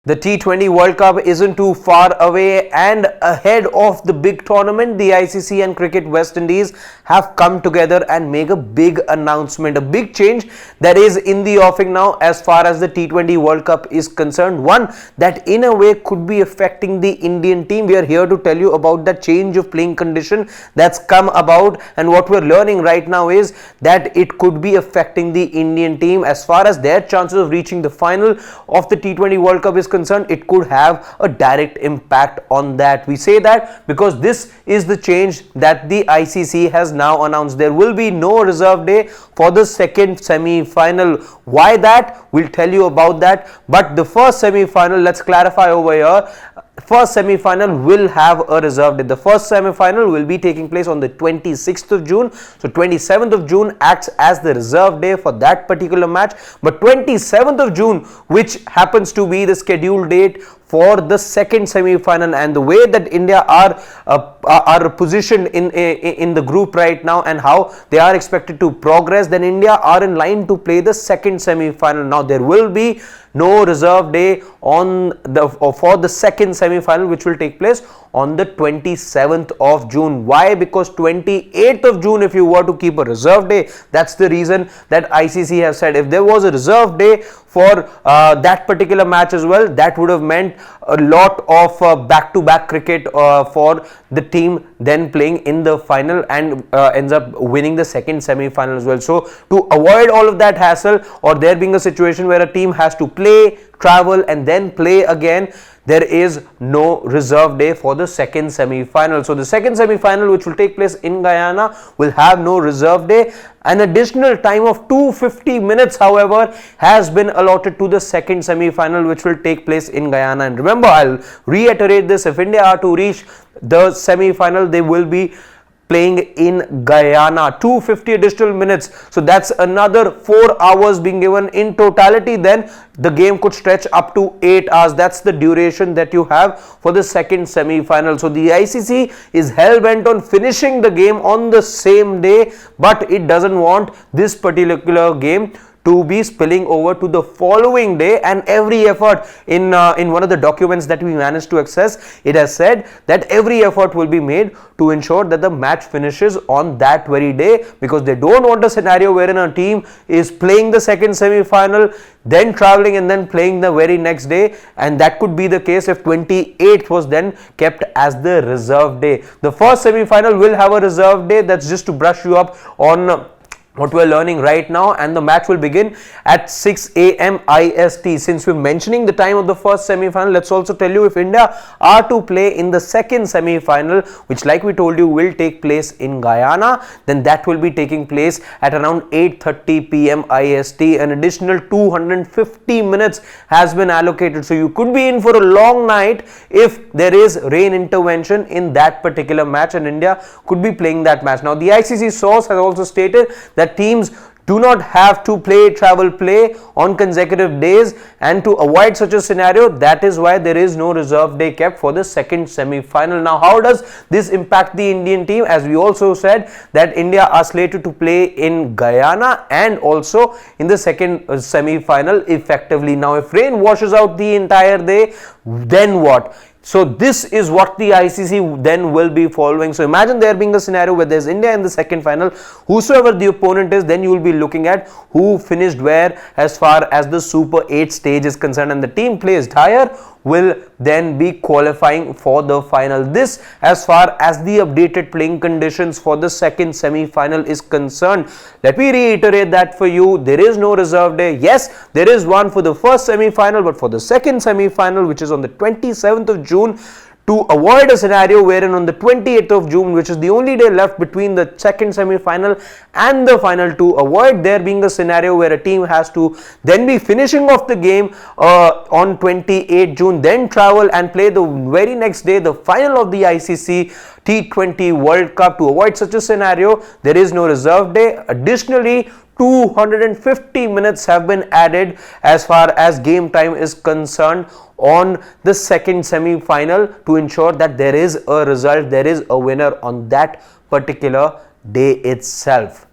The T20 World Cup isn't too far away, and ahead of the big tournament, the ICC and Cricket West Indies have come together and make a big announcement, a big change that is in the offing now as far as the T20 World Cup is concerned. One that in a way could be affecting the Indian team. We are here to tell you about that change of playing condition that's come about, and what we're learning right now is that it could be affecting the Indian team as far as their chances of reaching the final of the T20 World Cup is concerned. It could have a direct impact on that. We say that because this is the change that the ICC has now announced. There will be no reserve day for the second semi-final. Why that? We'll tell you about that. But the first semi-final, let's clarify over here. First semi-final will have a reserve day. The first semi-final will be taking place on the 26th of June. So 27th of June acts as the reserve day for that particular match. But 27th of June, which happens to be the scheduled date for the second semi-final, and the way that India are positioned in the group right now and how they are expected to progress, then India are in line to play the second semi-final. Now there will be no reserve day for the second semi-final, which will take place on the 27th of June. Why? Because 28th of June, if you were to keep a reserve day, that's the reason that ICC has said if there was a reserve day for that particular match as well, that would have meant a lot of back-to-back cricket for the team then playing in the final and ends up winning the second semi-final as well. So to avoid all of that hassle, or there being a situation where a team has to play, travel and then play again, there is no reserve day for the second semi-final. So the second semi-final, which will take place in Guyana, will have no reserve day. An additional time of 250 minutes, however, has been allotted to the second semi-final, which will take place in Guyana. And remember, I'll reiterate this, if India are to reach the semi-final, they will be playing in Guyana. 250 additional minutes, so that's another 4 hours being given in totality. Then the game could stretch up to 8 hours. That's the duration that you have for the second semi-final. So the ICC is hell-bent on finishing the game on the same day, but it doesn't want this particular game to be spilling over to the following day. And every effort in one of the documents that we managed to access, it has said that every effort will be made to ensure that the match finishes on that very day, because they don't want a scenario wherein a team is playing the second semi-final, then traveling and then playing the very next day. And that could be the case if 28th was then kept as the reserve day. The first semi-final will have a reserve day. That's just to brush you up on what we're learning right now, and the match will begin at 6 a.m. IST. Since we're mentioning the time of the first semi-final, let's also tell you if India are to play in the second semi-final, which like we told you will take place in Guyana, then that will be taking place at around 8:30 p.m. IST. An additional 250 minutes has been allocated, so you could be in for a long night if there is rain intervention in that particular match, and India could be playing that match. Now the ICC source has also stated that teams do not have to travel play on consecutive days, and to avoid such a scenario, that is why there is no reserve day kept for the second semi-final. Now how does this impact the Indian team? As we also said that India are slated to play in Guyana and also in the second semi-final effectively. Now if rain washes out the entire day, then what? So this is what the ICC then will be following. So imagine there being a scenario where there's India in the second final, whosoever the opponent is, then you will be looking at who finished where as far as the Super 8 stage is concerned, and the team placed higher will then be qualifying for the final. This as far as the updated playing conditions for the second semi-final is concerned. Let me reiterate that for you. There is no reserve day. Yes, there is one for the first semi-final, but for the second semi-final, which is on the 27th of June, to avoid a scenario wherein on the 28th of June, which is the only day left between the second semi-final and the final, to avoid there being a scenario where a team has to then be finishing off the game on 28 June, then travel and play the very next day the final of the ICC T20 World Cup. To avoid such a scenario, there is no reserve day. Additionally, 250 minutes have been added as far as game time is concerned on the second semi-final to ensure that there is a result, there is a winner on that particular day itself.